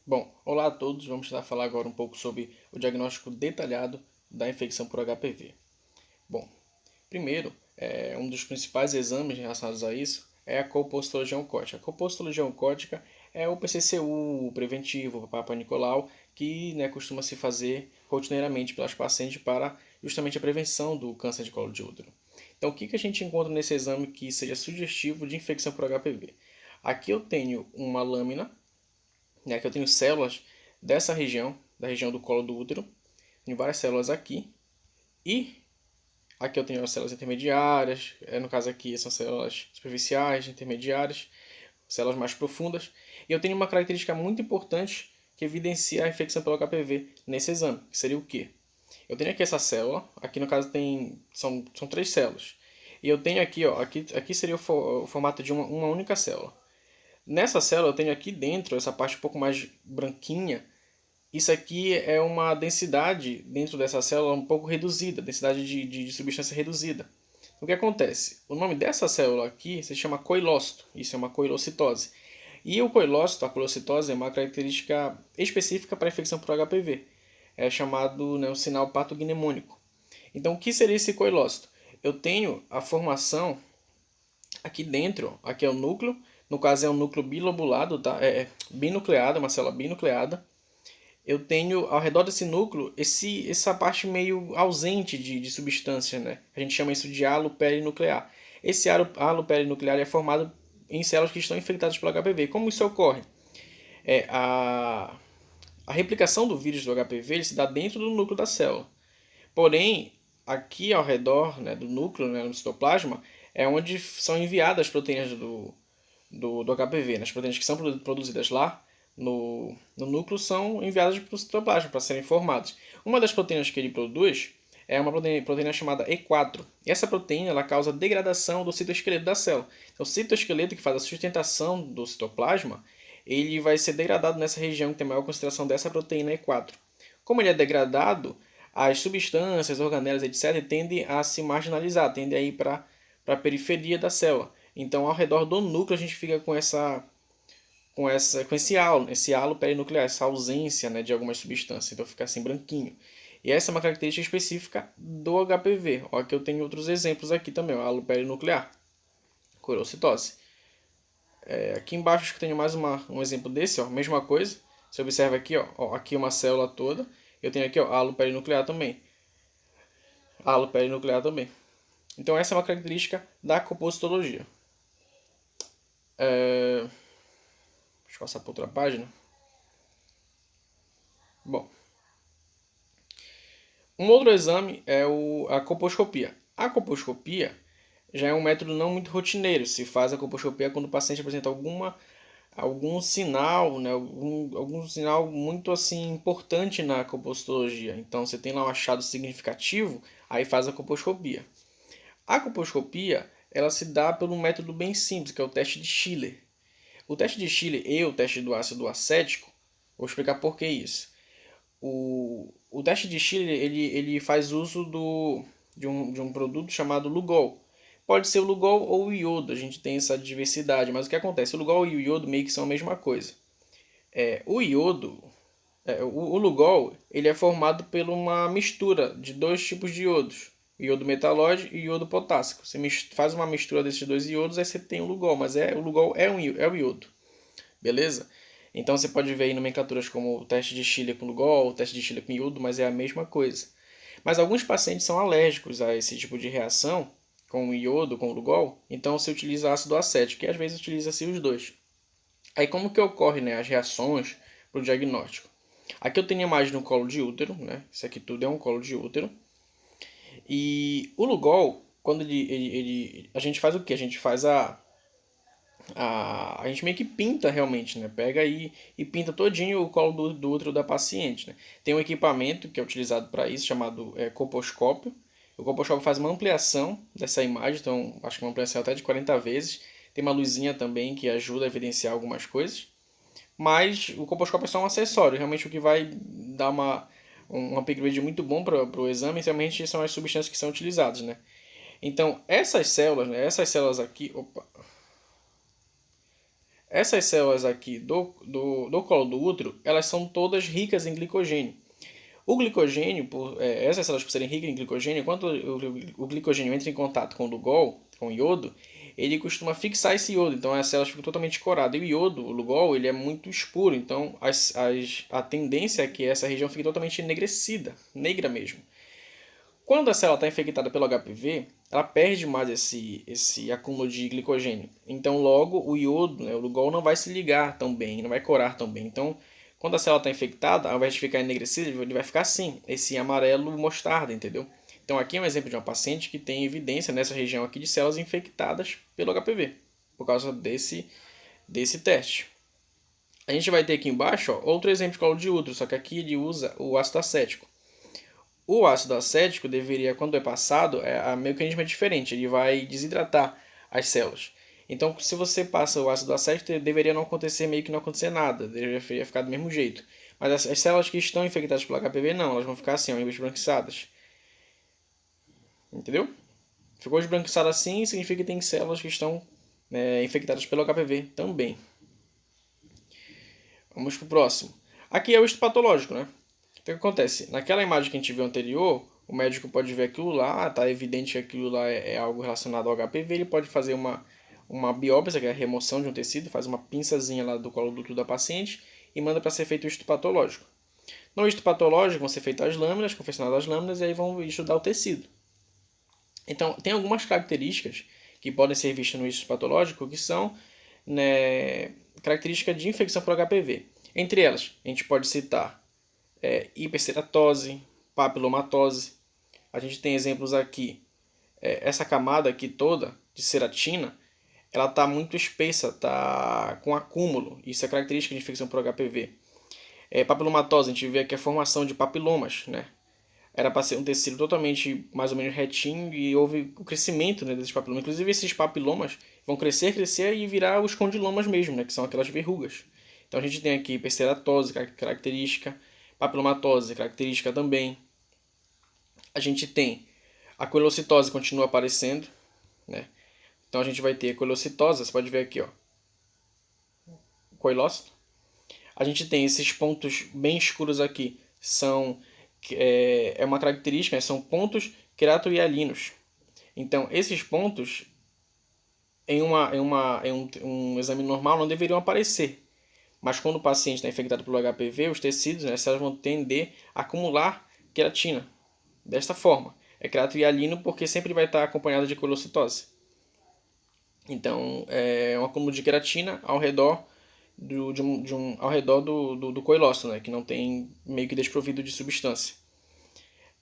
Bom, olá a todos. Vamos tentar falar agora um pouco sobre o diagnóstico detalhado da infecção por HPV. Bom, primeiro, um dos principais exames relacionados a isso é a colpostologia oncótica. A colpostologia oncótica é o PCCU, o preventivo, o Papa Nicolau, que costuma se fazer rotineiramente pelas pacientes para justamente a prevenção do câncer de colo de útero. Então, o que a gente encontra nesse exame que seja sugestivo de infecção por HPV? Aqui eu tenho uma lâmina, que eu tenho células dessa região, da região do colo do útero. Tenho várias células aqui. E aqui eu tenho as células intermediárias. No caso aqui são células superficiais, intermediárias, células mais profundas. E eu tenho uma característica muito importante que evidencia a infecção pelo HPV nesse exame, que seria o quê? Eu tenho aqui essa célula, aqui no caso são 3 células. E eu tenho aqui, aqui seria o formato de uma única célula. Nessa célula eu tenho aqui dentro, essa parte um pouco mais branquinha, isso aqui é uma densidade dentro dessa célula um pouco reduzida, densidade de substância reduzida. O que acontece? O nome dessa célula aqui se chama coilócito, isso é uma coilocitose. E o coilócito, a coilocitose, é uma característica específica para a infecção por HPV. É chamado um sinal patognemônico. Então, o que seria esse coilócito? Eu tenho a formação aqui dentro, aqui é o núcleo, no caso é um núcleo bilobulado, tá? É binucleado, uma célula binucleada. Eu tenho ao redor desse núcleo essa parte meio ausente de substância, né? A gente chama isso de halo perinuclear. Esse halo perinuclear é formado em células que estão infectadas pelo HPV. Como isso ocorre? A replicação do vírus do HPV ele se dá dentro do núcleo da célula. Porém, aqui ao redor, do núcleo, no citoplasma, é onde são enviadas as proteínas do HPV. As proteínas que são produzidas lá no núcleo são enviadas para o citoplasma para serem formadas. Uma das proteínas que ele produz é uma proteína chamada E4. E essa proteína ela causa degradação do citoesqueleto da célula. Então, o citoesqueleto que faz a sustentação do citoplasma, ele vai ser degradado nessa região que tem maior concentração dessa proteína E4. Como ele é degradado, as substâncias, organelas, etc., tendem a se marginalizar, tendem a ir para a periferia da célula. Então, ao redor do núcleo, a gente fica com esse halo perinuclear, essa ausência de algumas substâncias. Então, fica assim branquinho. E essa é uma característica específica do HPV. Ó, aqui eu tenho outros exemplos aqui também. O halo perinuclear, coilocitose. Aqui embaixo acho que tenho mais um exemplo desse. Ó, mesma coisa. Você observa aqui, aqui uma célula toda. Eu tenho aqui halo perinuclear também. Halo perinuclear também. Então essa é uma característica da compositologia. Deixa eu passar para outra página. Bom, um outro exame é a colposcopia. A colposcopia já é um método não muito rotineiro. Se faz a colposcopia quando o paciente apresenta algum sinal, algum sinal muito assim importante na colposcopia. Então você tem lá um achado significativo, aí faz a colposcopia. A colposcopia ela se dá por um método bem simples, que é o teste de Schiller. O teste de Schiller e o teste do ácido acético, vou explicar por que isso. O teste de Schiller ele faz uso de um produto chamado Lugol. Pode ser o Lugol ou o iodo, a gente tem essa diversidade, mas o que acontece? O Lugol e o iodo meio que são a mesma coisa. O iodo, o Lugol, ele é formado por uma mistura de dois tipos de iodos, iodo metalóide e iodo potássico. Você faz uma mistura desses dois iodos, aí você tem o Lugol, mas o Lugol é o iodo, beleza? Então você pode ver aí nomenclaturas como o teste de Schiller com Lugol, o teste de Schiller com iodo, mas é a mesma coisa. Mas alguns pacientes são alérgicos a esse tipo de reação, com o iodo, com o Lugol, então se utiliza ácido acético, e às vezes utiliza-se os dois. Aí como que ocorre as reações para o diagnóstico? Aqui eu tenho a imagem do colo de útero, isso aqui tudo é um colo de útero. E o Lugol, quando a gente faz o que? A gente faz a gente meio que pinta realmente, Pega e pinta todinho o colo do útero da paciente, Tem um equipamento que é utilizado para isso, chamado colposcópio. O colposcópio faz uma ampliação dessa imagem, então acho que uma ampliação até de 40 vezes. Tem uma luzinha também que ajuda a evidenciar algumas coisas. Mas o colposcópio é só um acessório, realmente o que vai dar um upgrade muito bom para o exame, realmente são as substâncias que são utilizadas, Então, essas células aqui, Essas células aqui do colo do útero, elas são todas ricas em glicogênio. O glicogênio, essas células por serem ricas em glicogênio, quando o glicogênio entra em contato com o Lugol, com o iodo, ele costuma fixar esse iodo, então as células ficam totalmente coradas. E o iodo, o Lugol, ele é muito escuro, então a tendência é que essa região fique totalmente enegrecida, negra mesmo. Quando a célula está infectada pelo HPV, ela perde mais esse acúmulo de glicogênio. Então, logo, o iodo, né, o Lugol, não vai se ligar tão bem, não vai corar tão bem. Então, quando a célula está infectada, ao invés de ficar enegrecida, ele vai ficar assim, esse amarelo mostarda, entendeu? Então, aqui é um exemplo de uma paciente que tem evidência nessa região aqui de células infectadas pelo HPV, por causa desse teste. A gente vai ter aqui embaixo outro exemplo de colo de útero, só que aqui ele usa o ácido acético. O ácido acético deveria, quando é passado, o mecanismo é diferente, ele vai desidratar as células. Então, se você passa o ácido acético, deveria não acontecer, meio que não acontecer nada, deveria ficar do mesmo jeito. Mas as células que estão infectadas pelo HPV, não, elas vão ficar assim, esbranquiçadas. Entendeu? Ficou esbranquiçado assim, significa que tem células que estão infectadas pelo HPV também. Vamos para o próximo. Aqui é o histopatológico, né? Então, o que acontece? Naquela imagem que a gente viu anterior, o médico pode ver aquilo lá, está evidente que aquilo lá é algo relacionado ao HPV, ele pode fazer uma biópsia, que é a remoção de um tecido, faz uma pinçazinha lá do colo do útero da paciente e manda para ser feito o histopatológico. No histopatológico vão ser feitas as lâminas, confeccionadas as lâminas, e aí vão estudar o tecido. Então, tem algumas características que podem ser vistas no histopatológico que são, né, características de infecção por HPV. Entre elas, a gente pode citar hiperceratose, papilomatose. A gente tem exemplos aqui. Essa camada aqui toda de ceratina, ela está muito espessa, está com acúmulo. Isso é característica de infecção por HPV. Papilomatose, a gente vê aqui a formação de papilomas, né? Era para ser um tecido totalmente mais ou menos retinho e houve o crescimento, né, desses papilomas. Inclusive esses papilomas vão crescer e virar os condilomas mesmo, né, que são aquelas verrugas. Então a gente tem aqui hiperceratose, característica, papilomatose, característica também. A gente tem a coelocitose continua aparecendo, né? Então a gente vai ter a coelocitose, você pode ver aqui, ó, coelócito. A gente tem esses pontos bem escuros aqui, são uma característica, né? São pontos queratohialinos. Então esses pontos em um exame normal não deveriam aparecer. Mas quando o paciente está infectado pelo HPV, os tecidos, né, elas vão tender a acumular queratina. Desta forma, é queratohialino porque sempre vai estar acompanhado de coelocitose. Então, é um acúmulo de queratina ao redor do coelócito, né, que não tem meio que desprovido de substância.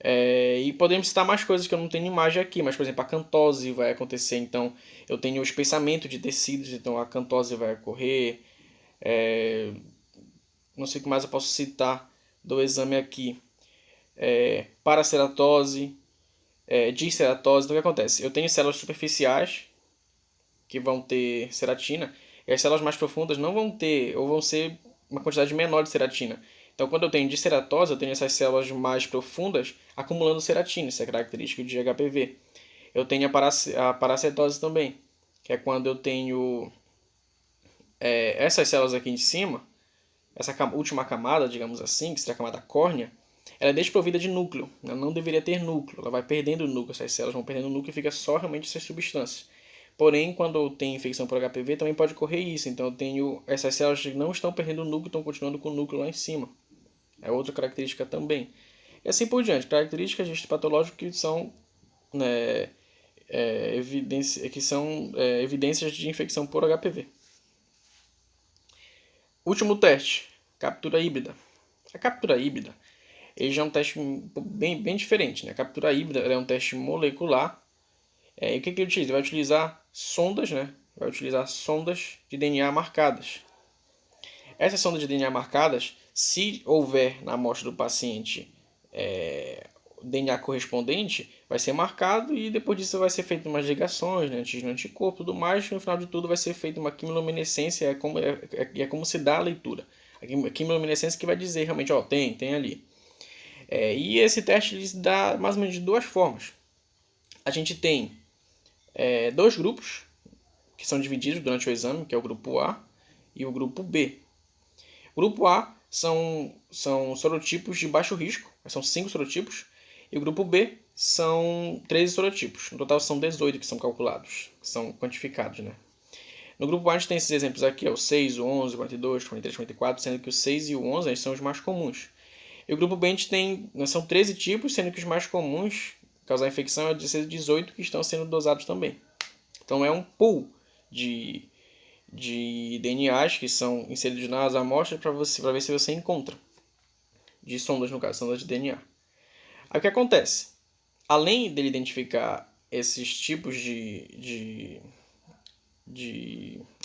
E podemos citar mais coisas que eu não tenho imagem aqui, mas por exemplo, a cantose vai acontecer, então eu tenho o espessamento de tecidos, então a cantose vai ocorrer. Não sei o que mais eu posso citar do exame aqui. Paraceratose, disceratose. Então o que acontece? Eu tenho células superficiais que vão ter ceratina, e as células mais profundas não vão ter, ou vão ser uma quantidade menor de ceratina. Então, quando eu tenho disceratose, eu tenho essas células mais profundas acumulando ceratina, isso é característico de HPV. Eu tenho a paracetose também, que é quando eu tenho essas células aqui em cima, essa última camada, digamos assim, que seria a camada córnea, ela é desprovida de núcleo. Ela não deveria ter núcleo, ela vai perdendo o núcleo, essas células vão perdendo o núcleo e fica só realmente essas substâncias. Porém, quando eu tenho infecção por HPV, também pode ocorrer isso. Então, eu tenho essas células que não estão perdendo o núcleo, estão continuando com o núcleo lá em cima. É outra característica também. E assim por diante. Características de histopatológico que são, né, evidências de infecção por HPV. Último teste. Captura híbrida. A captura híbrida ele já é um teste bem diferente. Né? A captura híbrida é um teste molecular. E o que ele utiliza? Ele vai utilizar sondas, né? Vai utilizar sondas de DNA marcadas. Essas sondas de DNA marcadas, se houver na amostra do paciente DNA correspondente, vai ser marcado e depois disso vai ser feito umas ligações, né, anticorpo e tudo mais. E no final de tudo vai ser feita uma quimiluminescência, é como se dá a leitura. A quimiluminescência que vai dizer realmente, ó, tem ali. E esse teste ele se dá mais ou menos de duas formas. A gente tem dois grupos que são divididos durante o exame, que é o grupo A e o grupo B. O grupo A são sorotipos de baixo risco, são 5 sorotipos, e o grupo B são 13 sorotipos. No total são 18 que são calculados, que são quantificados, né? No grupo A a gente tem esses exemplos aqui, o 6, o 11, o 42, o 43, o 44, sendo que o 6 e o 11 são os mais comuns. E o grupo B a gente tem, são 13 tipos, sendo que os mais comuns causar infecção é de 18 que estão sendo dosados também. Então é um pool de DNAs que são inseridos nas amostras para ver se você encontra. De sondas, no caso, sondas de DNA. Aí o que acontece? Além dele identificar esses tipos de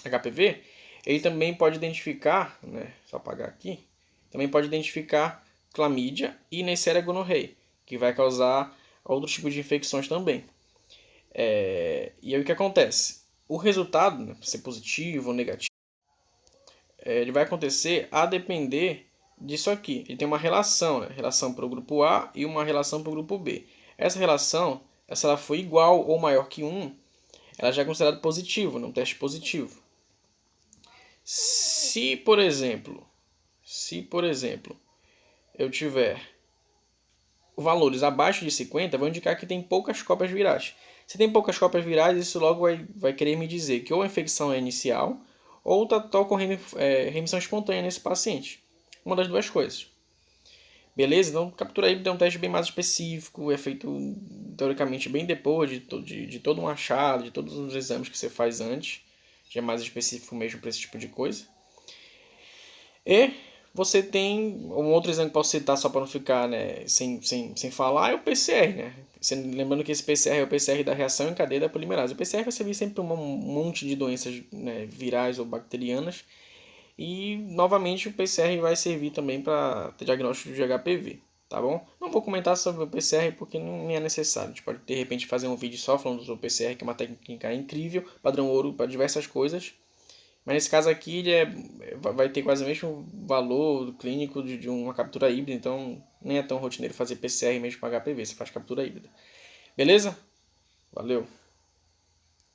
HPV, ele também pode identificar, né, só apagar aqui, também pode identificar clamídia e Neisseria gonorrhoeae, que vai causar outros tipos de infecções também. E aí o que acontece? O resultado, né, ser positivo ou negativo, ele vai acontecer a depender disso aqui. Ele tem uma relação, né? Relação para o grupo A e uma relação para o grupo B. Essa relação, se ela for igual ou maior que 1, ela já é considerada positivo, um teste positivo. Se, por exemplo, eu tiver valores abaixo de 50, vai indicar que tem poucas cópias virais. Se tem poucas cópias virais, isso logo vai querer me dizer que ou a infecção é inicial ou está ocorrendo remissão espontânea nesse paciente. Uma das duas coisas. Beleza? Então, captura híbrida é um teste bem mais específico, é feito teoricamente bem depois de todo um achado, de todos os exames que você faz antes. Já é mais específico mesmo para esse tipo de coisa. E você tem um outro exame que posso citar só para não ficar, né, sem falar, é o PCR, né? Lembrando que esse PCR é o PCR da reação em cadeia da polimerase. O PCR vai servir sempre para um monte de doenças, né, virais ou bacterianas. E, novamente, o PCR vai servir também para ter diagnóstico de HPV, tá bom? Não vou comentar sobre o PCR porque não é necessário. A gente pode, de repente, fazer um vídeo só falando do PCR, que é uma técnica incrível, padrão ouro para diversas coisas. Mas nesse caso aqui, vai ter quase o mesmo valor clínico de uma captura híbrida, então nem é tão rotineiro fazer PCR mesmo para HPV, você faz captura híbrida. Beleza? Valeu!